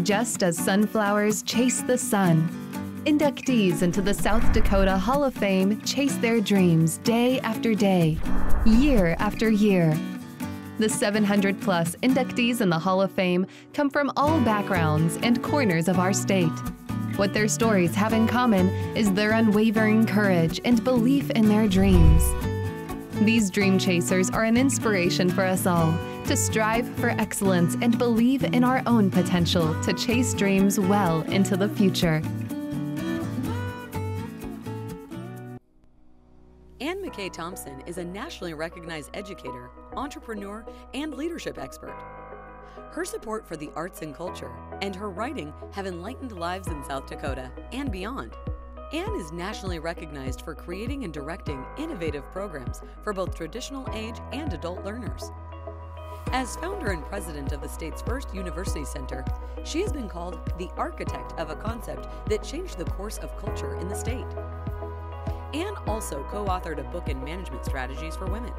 Just as sunflowers chase the sun, inductees into the South Dakota Hall of Fame chase their dreams day after day, year after year. The 700-plus inductees in the Hall of Fame come from all backgrounds and corners of our state. What their stories have in common is their unwavering courage and belief in their dreams. These dream chasers are an inspiration for us all to strive for excellence and believe in our own potential to chase dreams well into the future. McKay Thompson is a nationally recognized educator, entrepreneur, and leadership expert. Her support for the arts and culture and her writing have enlightened lives in South Dakota and beyond. Anne is nationally recognized for creating and directing innovative programs for both traditional age and adult learners. As founder and president of the state's first university center, she has been called the architect of a concept that changed the course of culture in the state. Anne also co-authored a book in management strategies for women.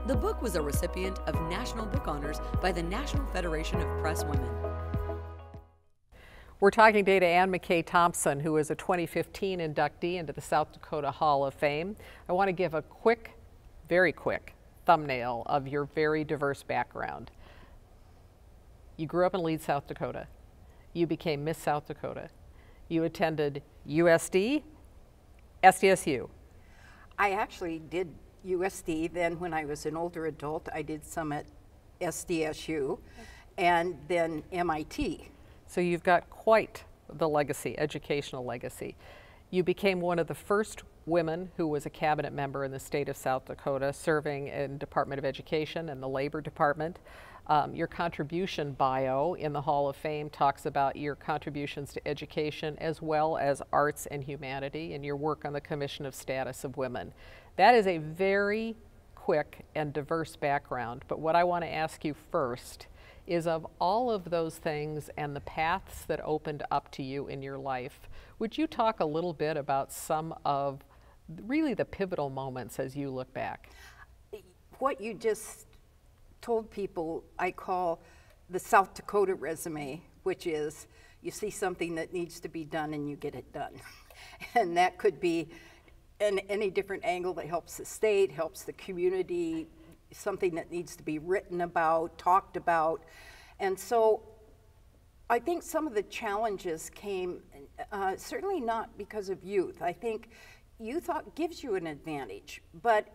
The book was a recipient of National Book Honors by the National Federation of Press Women. We're talking today to Anne McKay Thompson, who is a 2015 inductee into the South Dakota Hall of Fame. I want to give a quick, very quick thumbnail of your very diverse background. You grew up in Leeds, South Dakota. You became Miss South Dakota. You attended USD, SDSU. I actually did USD. Then when I was an older adult, I did some at SDSU and then MIT. So you've got quite the legacy, educational legacy. You became one of the first women who was a cabinet member in the state of South Dakota, serving in Department of Education and the Labor Department. Your contribution bio in the Hall of Fame talks about your contributions to education as well as arts and humanity and your work on the Commission of Status of Women. That is a very quick and diverse background, but what I want to ask you first is, of all of those things and the paths that opened up to you in your life, would you talk a little bit about some of really the pivotal moments as you look back? What you just told people I call the South Dakota resume, which is you see something that needs to be done and you get it done. And that could be in any different angle that helps the state, helps the community, something that needs to be written about, talked about. And so I think some of the challenges came certainly not because of youth. I think youth gives you an advantage, but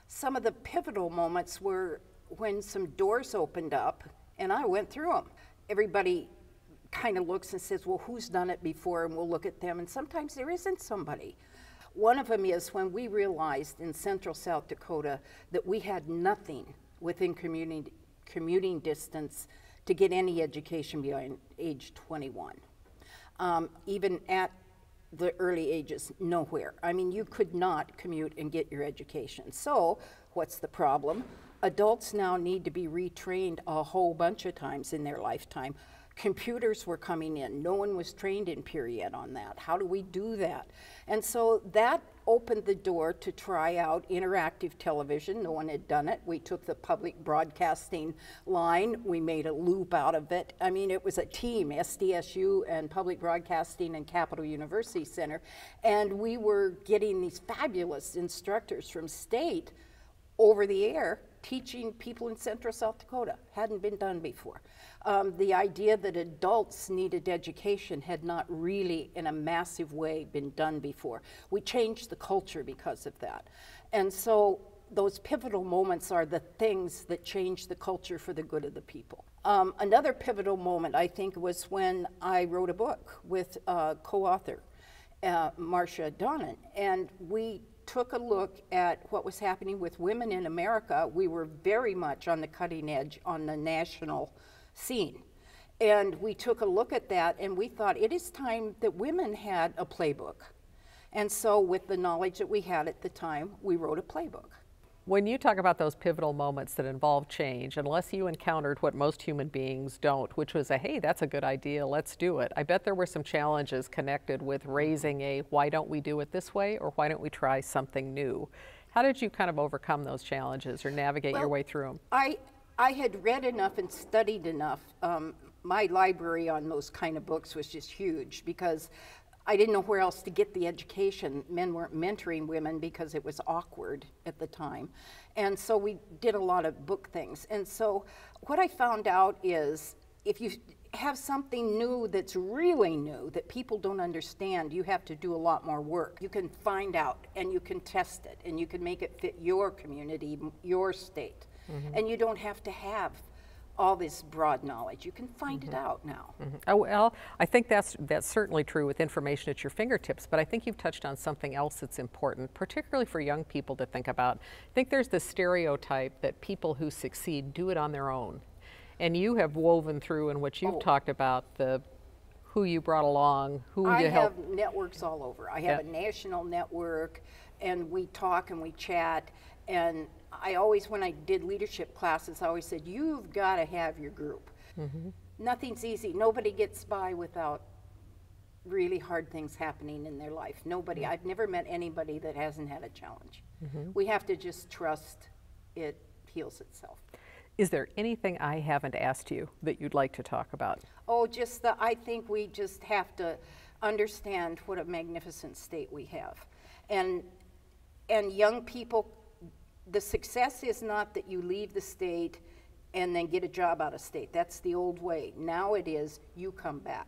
some of the pivotal moments were when some doors opened up and I went through them. Everybody kind of looks and says, well, who's done it before? And we'll look at them, and sometimes there isn't somebody. One of them is when we realized in central South Dakota that we had nothing within commuting distance to get any education beyond age 21. Even at the early ages, nowhere. I mean, you could not commute and get your education. So what's the problem? Adults now need to be retrained a whole bunch of times in their lifetime. Computers were coming in. No one was trained in period on that. How do we do that? And so that opened the door to try out interactive television. No one had done it. We took the public broadcasting line. We made a loop out of it. I mean, it was a team, SDSU and Public Broadcasting and Capital University Center. And we were getting these fabulous instructors from state over the air teaching people in central South Dakota. Hadn't been done before. The idea that adults needed education had not really in a massive way been done before. We changed the culture because of that. And so those pivotal moments are the things that change the culture for the good of the people. Another pivotal moment, I think, was when I wrote a book with co-author Marci Donnan, and we took a look at what was happening with women in America. We were very much on the cutting edge on the national scene. And we took a look at that and we thought it is time that women had a playbook. And so with the knowledge that we had at the time, we wrote a playbook. When you talk about those pivotal moments that involve change, unless you encountered what most human beings don't, which was a, hey, that's a good idea, let's do it. I bet there were some challenges connected with raising a, why don't we do it this way, or why don't we try something new? How did you kind of overcome those challenges or navigate your way through them? I had read enough and studied enough. my library on those kind of books was just huge because I didn't know where else to get the education. Men weren't mentoring women because it was awkward at the time. And so we did a lot of book things. And so what I found out is if you have something new that's really new that people don't understand, you have to do a lot more work. You can find out and you can test it and you can make it fit your community, your state. And you don't have to have all this broad knowledge. You can find it out now. Oh, well, I think that's certainly true with information at your fingertips, but I think you've touched on something else that's important, particularly for young people to think about. I think there's this stereotype that people who succeed do it on their own. And you have woven through in what you've talked about who you brought along, who you helped. I have networks all over. I have a national network, and we talk and we chat. And I always, when I did leadership classes, I always said, you've got to have your group. Nothing's easy. Nobody gets by without really hard things happening in their life. Nobody. I've never met anybody that hasn't had a challenge. We have to just trust it heals itself. Is there anything I haven't asked you that you'd like to talk about? Oh, I think we just have to understand what a magnificent state we have. And young people, the success is not that you leave the state and then get a job out of state. That's the old way. Now it is you come back.